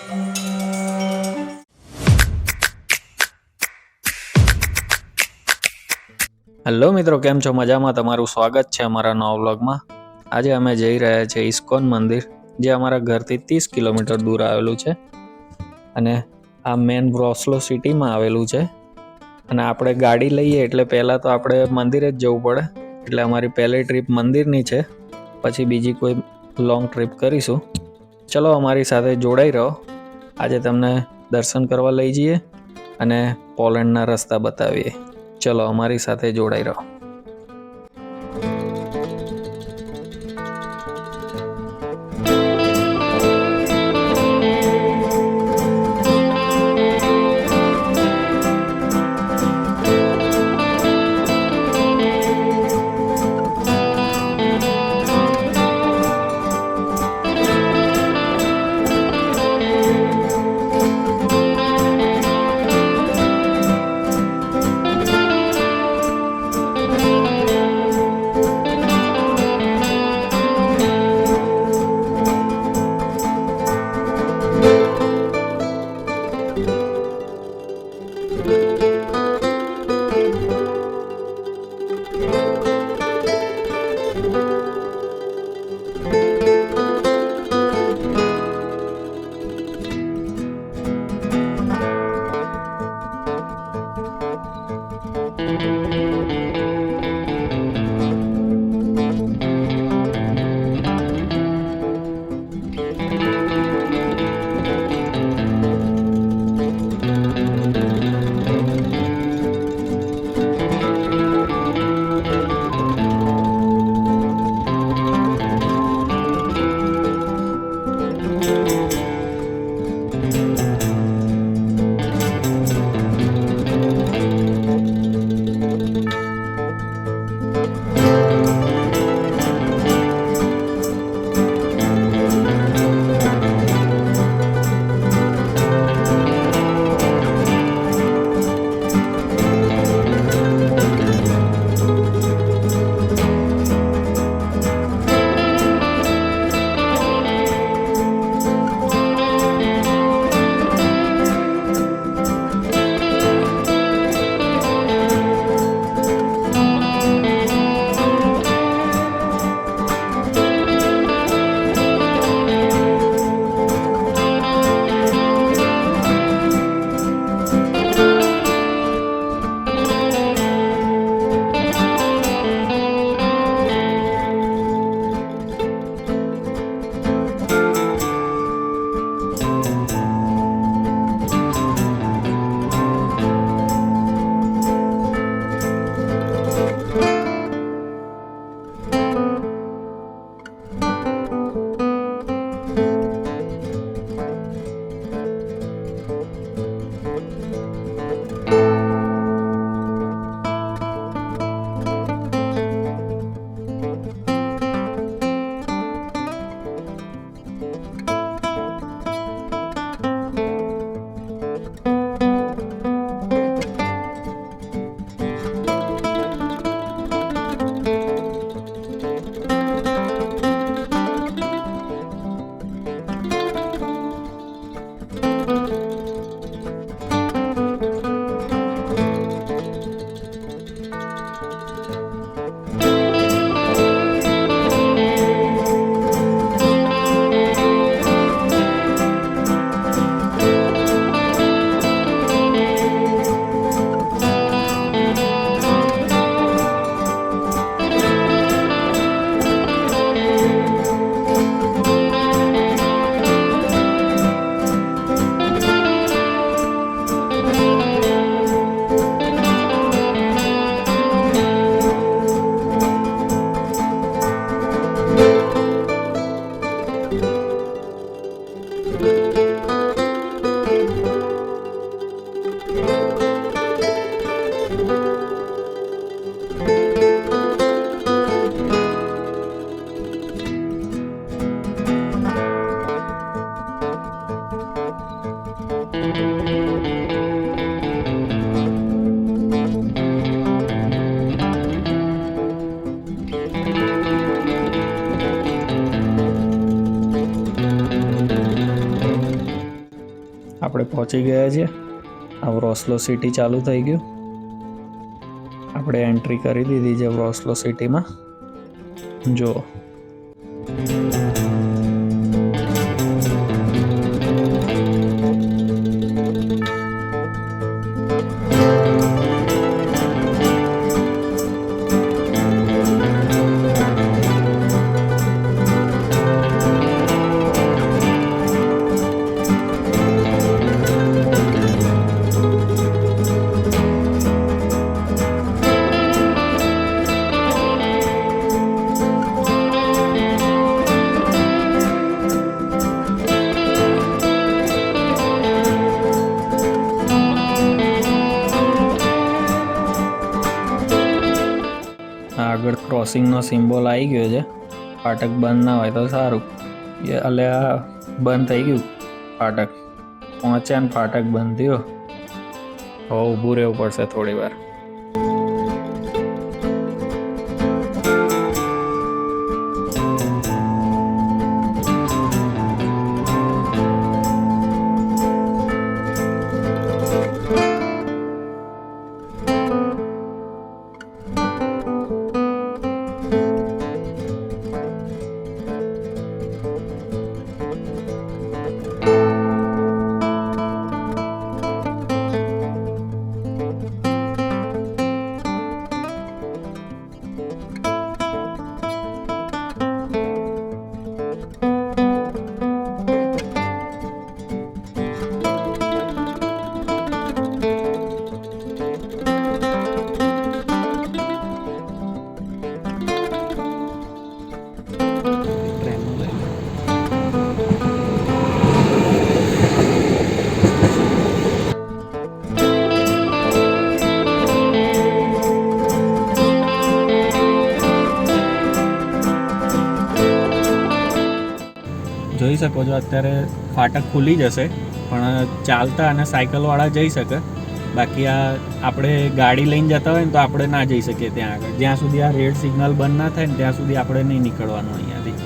Hello મિત્રો, કેમ છો? મજામાં? તમારું સ્વાગત છે અમારા નવા વ્લોગમાં. આજે અમે જઈ રહ્યા છીએ ઇસ્કોન મંદિર, જે અમારા ઘરથી 30 કિલોમીટર દૂર આવેલું છે અને આ મેન બ્રોસ્લો સિટીમાં આવેલું છે. અને આપણે ગાડી લઈએ એટલે પહેલાં તો આપણે મંદિરે જ જવું પડે, એટલે અમારી પહેલી ટ્રીપ મંદિરની છે. પછી બીજી કોઈ લોંગ ટ્રીપ કરીશું. ચલો અમારી સાથે જોડાઈ રહો. આજે તમને દર્શન કરવા લઈ જઈએ અને પોલેન્ડના રસ્તા બતાવીએ. ચલો અમારી સાથે જોડાઈ રહો. આપણે પહોંચી ગયા છીએ. આ વ્રોસ્લો સિટી ચાલુ થઈ ગયું. આપણે એન્ટ્રી કરી દીધી છે વ્રોસ્લો સિટીમાં. જો આગળ ક્રોસિંગનો સિમ્બોલ આવી ગયો છે. ફાટક બંધ ના હોય તો સારું. એટલે આ બંધ થઈ ગયું ફાટક. પહોંચ્યા ને ફાટક બંધ થયો. હવે ઊભું રહેવું પડશે થોડી વાર. જોઈ શકો છો અત્યારે ફાટક ખુલી જશે, પણ ચાલતા અને સાયકલવાળા જઈ શકે. બાકી આ આપણે ગાડી લઈને જતા હોય ને તો આપણે ના જઈ શકીએ ત્યાં આગળ. જ્યાં સુધી આ રેડ સિગ્નલ બંધ ના થાય ને ત્યાં સુધી આપણે નહીં નીકળવાનું અહીંયાથી.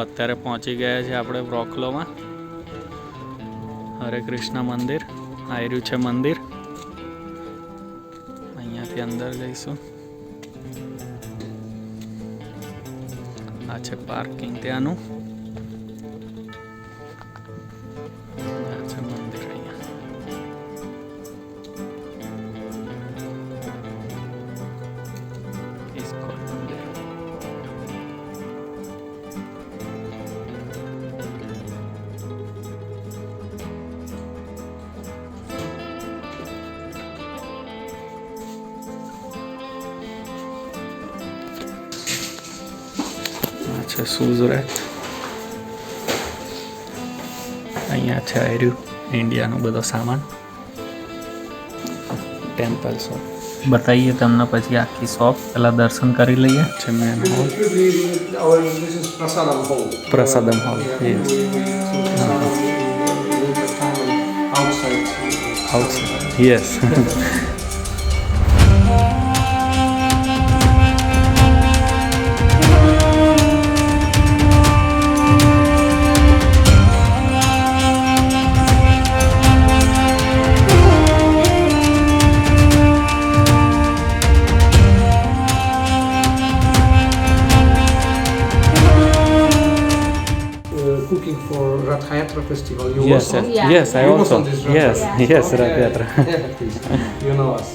અત્યારે પહોંચી ગયા છે આપણે વ્રોસ્લોમાં. હરે કૃષ્ણ મંદિર આવ્યું છે મંદિર. અહીંયાથી અંદર જઈશું. આ છે પાર્કિંગ ત્યાંનું. આ છે મંદિર અહીંયા. ઇસ્કોન મંદિર. છે સુઝરેટ. અહીંયા છે આર્યું ઇન્ડિયાનો બધો સામાન. ટેમ્પલ શોપ બતાવીએ તમને પછી આખી શોપ. પહેલાં દર્શન કરી લઈએ. છે main hall. Prasadam hall. Outside yes. Cooking for Rath Yatra festival. You Yes, also? yes, yes, I You was also. on this Rath Yes, Yatra? yes, Okay. Rath Yatra. Yeah, please. You know us.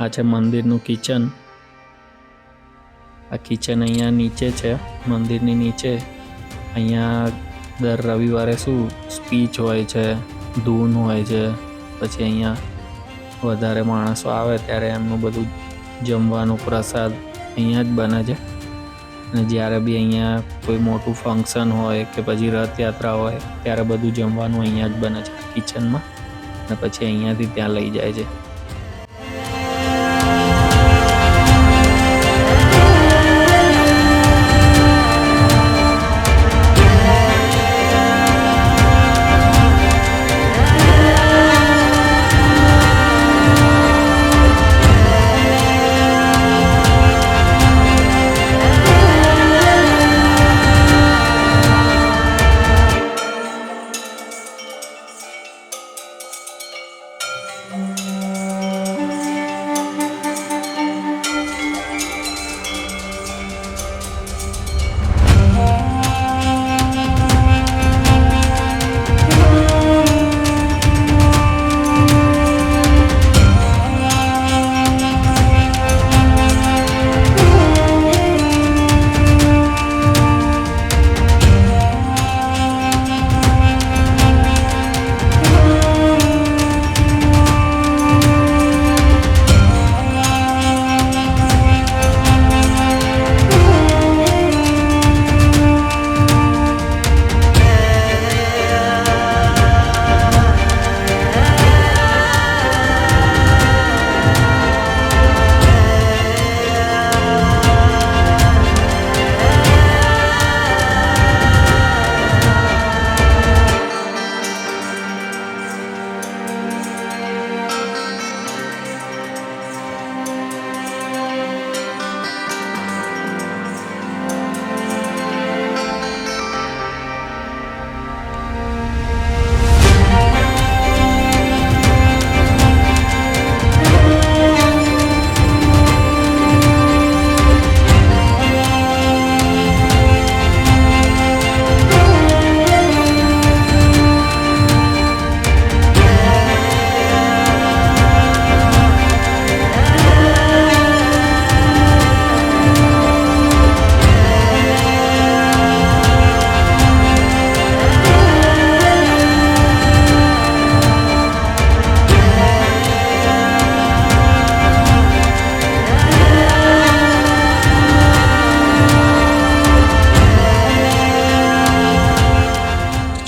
આ છે મંદિરનું kitchen. આ kitchen અહીંયા નીચે છે, મંદિરની નીચે. અહીંયા દર રવિવારે શું સ્પીચ હોય છે, ધૂન હોય છે. પછી અહીંયા વધારે માણસો આવે ત્યારે એમનું બધું જમવાનું પ્રસાદ અહીંયા જ બને છે. અને જ્યારે બી અહીંયા કોઈ મોટું ફંક્શન હોય કે પછી રથયાત્રા હોય ત્યારે બધું જમવાનું અહીંયા જ બને છે કિચનમાં. અને પછી અહીંયાથી ત્યાં લઈ જાય છે.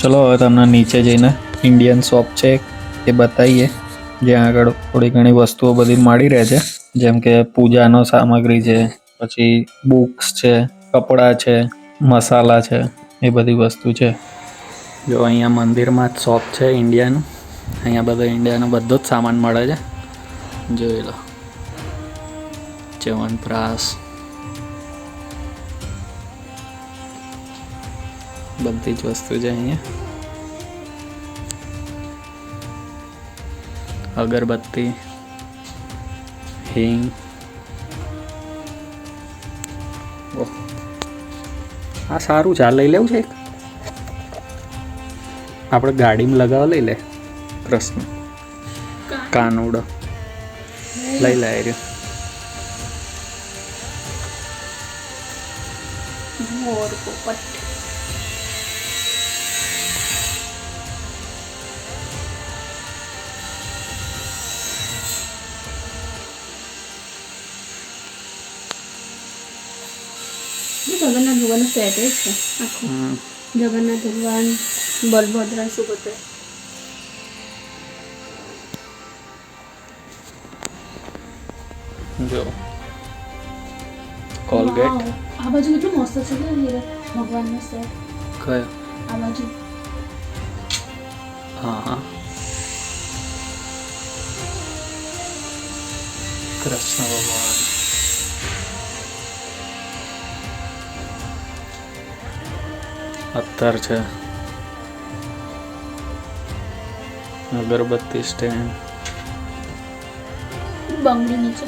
ચલો હવે તમને નીચે જઈને ઇન્ડિયન શોપ છે એ બતાવીએ, જ્યાં આગળ થોડી ઘણી વસ્તુઓ બધી મળી રહે છે. જેમ કે પૂજાનો સામગ્રી છે, પછી બુક્સ છે, કપડાં છે, મસાલા છે, એ બધી વસ્તુ છે. જો અહીંયા મંદિરમાં જ શોપ છે ઇન્ડિયાનું. અહીંયા બધો ઇન્ડિયાનો બધો જ સામાન મળે છે. જોઈ લો, ચ્યવનપ્રાશ, બધી જ વસ્તુ છે અહીંયા. અગરબત્તી, હિંગ. ઓહ, આ સારું છે. આ લઈ લેવું છે એક? આપણે ગાડીમાં લગાવવા લઈ લે. પ્રશ્ન કાનુડો લઈ લે રહ્યો. મોર પોપટ જગન્નાથ ભગવાનનું સેટ જ છે આખું. જગન્નાથ ભગવાન, બલભદ્ર, સુભદ્રા. જો કોલગેટ. આ બાજુ કેટલું મસ્ત છે કે હીરા ભગવાનનો સેટ. કયો? આ બાજુ. હા હા, કૃષ્ણ ભગવાન. અત્તર છે, અગરબત્તી સ્ટેન્ડ. બંગડી નીચે.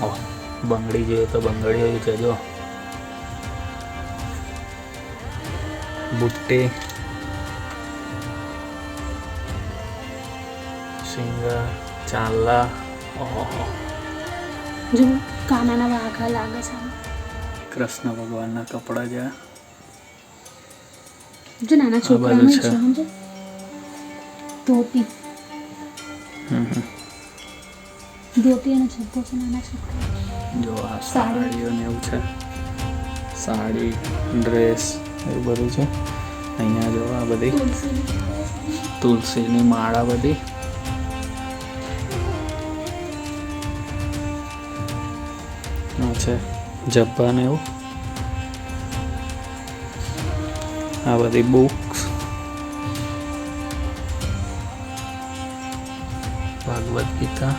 ઓહ, બંગડી જોઈએ તો બંગડી હોય છે. જો બુટ્ટી, સિંગર, ચાંદલા, જો કાનાના વાઘા લાગે છે કૃષ્ણ ભગવાનના કપડા છે. જો નાના છોકરાનું છે સમજો ધોતી ધોતી અને છબ્બો છે નાના છોકરા. જો આ સાડીઓ ને એવું છે, સાડી ડ્રેસ એવું બધું છે. અહીંયા જો આ બધી તુલસીની માળા બધી. આ છે જબ્બા ને એવું. આ બધી બુક્સ, ભાગવત ગીતા.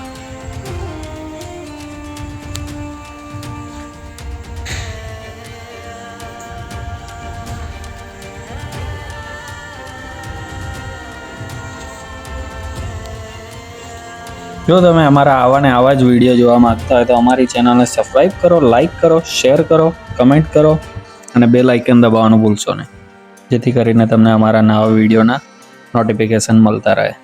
જો તમે અમારા આવા ને આવા જ વિડીયો જોવા માંગતા હોય તો અમારી ચેનલને સબસ્ક્રાઈબ કરો, લાઈક કરો, શેર કરો, કમેન્ટ કરો અને બેલ આઇકન દબાવવાનું ભૂલશો નહીં, જેથી કરીને તમને અમારા નવા વિડીયોના નોટિફિકેશન મળતા રહે.